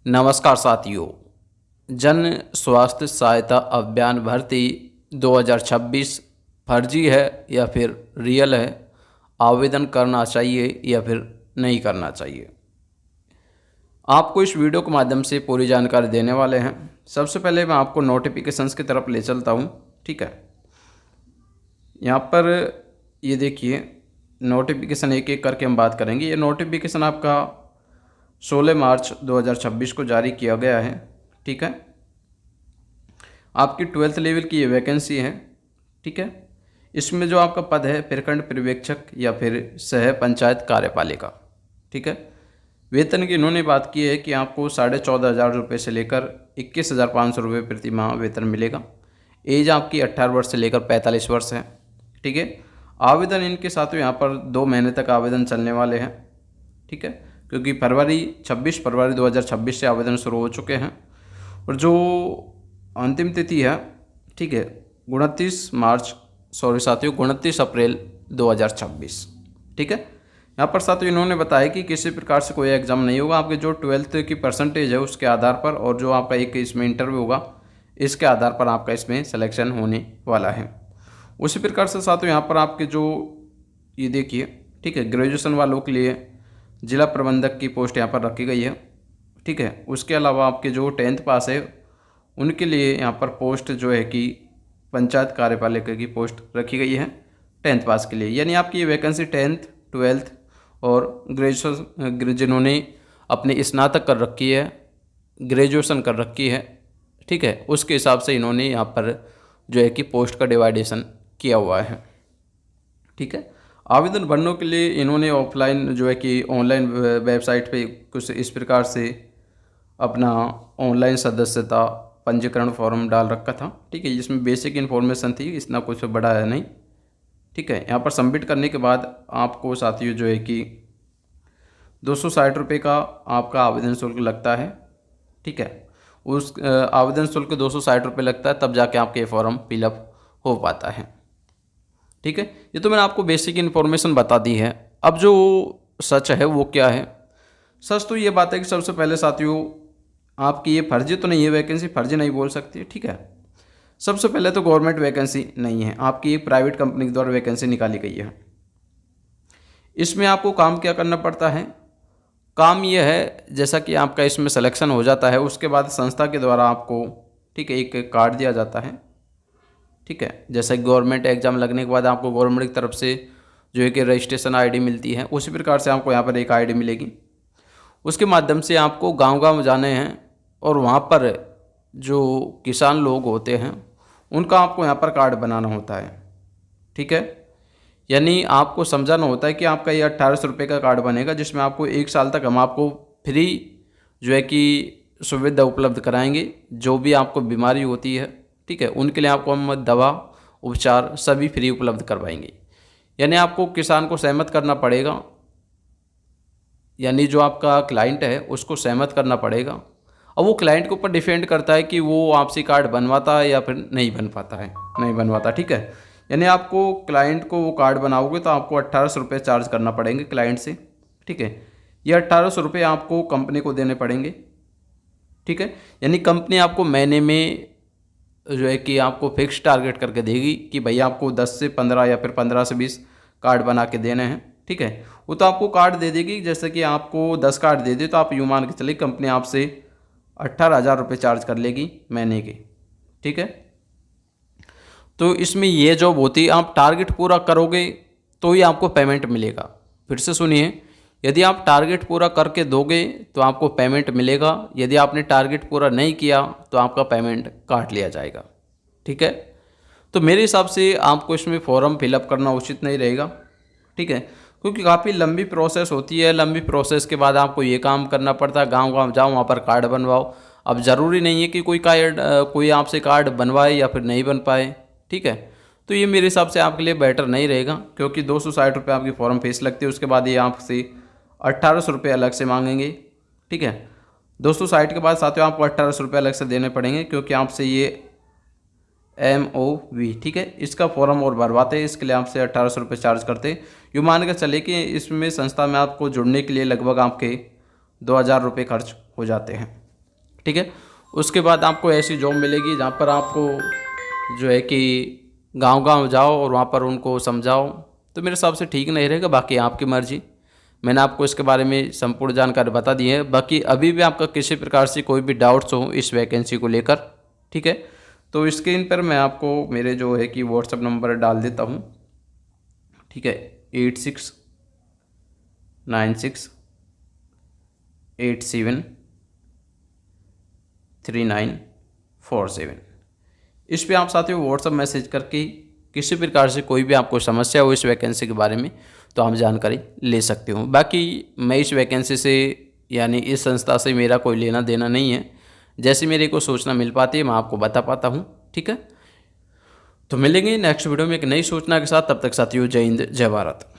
नमस्कार साथियों। जन स्वास्थ्य सहायता अभियान भर्ती 2026 फर्जी है या फिर रियल है? आवेदन करना चाहिए या फिर नहीं करना चाहिए? आपको इस वीडियो के माध्यम से पूरी जानकारी देने वाले हैं। सबसे पहले मैं आपको नोटिफिकेशंस की तरफ ले चलता हूं। ठीक है, यहाँ पर ये देखिए, नोटिफिकेशन एक एक करके हम बात करेंगे। ये नोटिफिकेशन आपका 16 मार्च 2026 को जारी किया गया है। ठीक है, आपकी 12th लेवल की ये वैकेंसी है। ठीक है, इसमें जो आपका पद है प्रखंड पर्यवेक्षक या फिर सह पंचायत कार्यपालिका। ठीक है, वेतन की इन्होंने बात की है कि आपको 14,500 रुपये से लेकर 21,500 रुपये प्रति माह वेतन मिलेगा। एज आपकी 18 वर्ष से लेकर 45 वर्ष है। ठीक है, आवेदन इनके साथ यहाँ पर 2 महीने तक आवेदन चलने वाले हैं। ठीक है, क्योंकि 26 फरवरी 2026 से आवेदन शुरू हो चुके हैं और जो अंतिम तिथि है, ठीक है, 29 अप्रैल 2026। ठीक है, यहाँ पर साथियों इन्होंने बताया कि किसी प्रकार से कोई एग्ज़ाम नहीं होगा। आपके जो 12th की परसेंटेज है उसके आधार पर और जो आपका एक इसमें इंटरव्यू होगा इसके आधार पर आपका इसमें सिलेक्शन होने वाला है। उसी प्रकार से साथियों यहाँ पर आपके जो ये देखिए, ठीक है, ग्रेजुएशन वालों के लिए जिला प्रबंधक की पोस्ट यहाँ पर रखी गई है। ठीक है, उसके अलावा आपके जो 10th पास है उनके लिए यहाँ पर पोस्ट जो है कि पंचायत कार्यपालिका की पोस्ट रखी गई है 10th पास के लिए। यानी आपकी ये वैकेंसी 10th, 12th और ग्रेजुएशन जिन्होंने अपनी स्नातक कर रखी है, ग्रेजुएशन कर रखी है, ठीक है, उसके हिसाब से इन्होंने यहाँ पर जो है कि पोस्ट का डिवाइडेशन किया हुआ है। ठीक है, आवेदन भरने के लिए इन्होंने ऑफलाइन जो है कि ऑनलाइन वेबसाइट पे कुछ इस प्रकार से अपना ऑनलाइन सदस्यता पंजीकरण फॉर्म डाल रखा था। ठीक है, जिसमें बेसिक इन्फॉर्मेशन थी, इतना कुछ बड़ा है नहीं। ठीक है, यहाँ पर सबमिट करने के बाद आपको साथियों जो है कि 260 रुपये का आपका आवेदन शुल्क लगता है। ठीक है, उस आवेदन शुल्क 260 रुपये लगता है, तब जाके आपके ये फॉर्म फिलअप हो पाता है। ठीक है, ये तो मैंने आपको बेसिक इन्फॉर्मेशन बता दी है। अब जो सच है वो क्या है? सच तो ये बात है कि सबसे पहले साथियों आपकी ये फर्जी तो नहीं है, वैकेंसी फर्जी नहीं बोल सकती। ठीक है, सबसे पहले तो गवर्नमेंट वैकेंसी नहीं है, आपकी एक प्राइवेट कंपनी के द्वारा वैकेंसी निकाली गई है। इसमें आपको काम क्या करना पड़ता है? काम ये है, जैसा कि आपका इसमें सिलेक्शन हो जाता है उसके बाद संस्था के द्वारा आपको, ठीक है, एक कार्ड दिया जाता है। ठीक है, जैसे गवर्नमेंट एग्ज़ाम लगने के बाद आपको गवर्नमेंट की तरफ से जो है कि रजिस्ट्रेशन आईडी मिलती है, उसी प्रकार से आपको यहाँ पर एक आईडी मिलेगी। उसके माध्यम से आपको गांव-गांव जाने हैं और वहाँ पर जो किसान लोग होते हैं उनका आपको यहाँ पर कार्ड बनाना होता है। ठीक है, यानी आपको समझाना होता है कि आपका ये 1800 रुपये का कार्ड बनेगा, जिसमें आपको 1 साल तक हम आपको फ्री जो है कि सुविधा उपलब्ध कराएंगे। जो भी आपको बीमारी होती है, ठीक है, उनके लिए आपको हम दवा उपचार सभी फ्री उपलब्ध करवाएंगे। यानी आपको किसान को सहमत करना पड़ेगा, यानी जो आपका क्लाइंट है उसको सहमत करना पड़ेगा। अब वो क्लाइंट के ऊपर डिपेंड करता है कि वो आपसे कार्ड बनवाता है या फिर नहीं बन पाता है, नहीं बनवाता। ठीक है, यानी आपको क्लाइंट को वो कार्ड बनाओगे तो आपको 1800 रुपये चार्ज करना पड़ेंगे क्लाइंट से। ठीक है, ये 1800 रुपये आपको कंपनी को देने पड़ेंगे। ठीक है, यानी कंपनी आपको महीने में जो है कि आपको फिक्स टारगेट करके देगी कि भैया आपको 10 से 15 या फिर 15 से 20 कार्ड बना के देने हैं। ठीक है, वो तो आपको कार्ड दे देगी। जैसे कि आपको 10 कार्ड दे दे तो आप यूँ मान के चलिए कंपनी आपसे 18,000 रुपये चार्ज कर लेगी महीने के। ठीक है, तो इसमें ये जॉब होती है, आप टारगेट पूरा करोगे तो ही आपको पेमेंट मिलेगा। फिर से सुनिए, यदि आप टारगेट पूरा करके दोगे तो आपको पेमेंट मिलेगा, यदि आपने टारगेट पूरा नहीं किया तो आपका पेमेंट काट लिया जाएगा। ठीक है, तो मेरे हिसाब से आपको इसमें फॉर्म फिलअप करना उचित नहीं रहेगा। ठीक है, क्योंकि काफ़ी लंबी प्रोसेस होती है। लंबी प्रोसेस के बाद आपको ये काम करना पड़ता है, गांव-गांव जाओ, वहाँ पर कार्ड बनवाओ। अब ज़रूरी नहीं है कि कोई आपसे कार्ड बनवाए या फिर नहीं बन पाए। ठीक है, तो ये मेरे हिसाब से आपके लिए बेटर नहीं रहेगा, क्योंकि 260 रुपये आपकी फॉर्म फीस लगती है। उसके बाद ये आपसे 1800 रुपये अलग से मांगेंगे। ठीक है, 260 के बाद साथियों आपको 1800 रुपये अलग से देने पड़ेंगे, क्योंकि आपसे ये MOV, ठीक है, इसका फॉर्म और भरवाते हैं, इसके लिए आपसे 1800 रुपये चार्ज करते हैं। यूँ मान कर चले कि इसमें संस्था में आपको जुड़ने के लिए लगभग आपके 2000 रुपये खर्च हो जाते हैं। ठीक है। उसके बाद आपको ऐसी जॉब मिलेगी जहाँ पर आपको जो है कि गांव-गांव जाओ और वहाँ पर उनको समझाओ, तो मेरे हिसाब से ठीक नहीं रहेगा। बाकी आपकी मर्ज़ी। मैंने आपको इसके बारे में संपूर्ण जानकारी बता दी है। बाकी अभी भी आपका किसी प्रकार से कोई भी डाउट्स हो इस वैकेंसी को लेकर, ठीक है, तो स्क्रीन पर मैं आपको मेरे जो है कि व्हाट्सअप नंबर डाल देता हूँ, ठीक है, 8696873947। इस पे आप साथियों व्हाट्सअप मैसेज करके किसी प्रकार से कोई भी आपको समस्या हो इस वैकेंसी के बारे में तो हम जानकारी ले सकते हो। बाकी मैं इस वैकेंसी से यानी इस संस्था से मेरा कोई लेना देना नहीं है। जैसे मेरे को सूचना मिल पाती है मैं आपको बता पाता हूँ, ठीक है। तो मिलेंगे नेक्स्ट वीडियो में एक नई सूचना के साथ। तब तक साथियों जय हिंद जय भारत।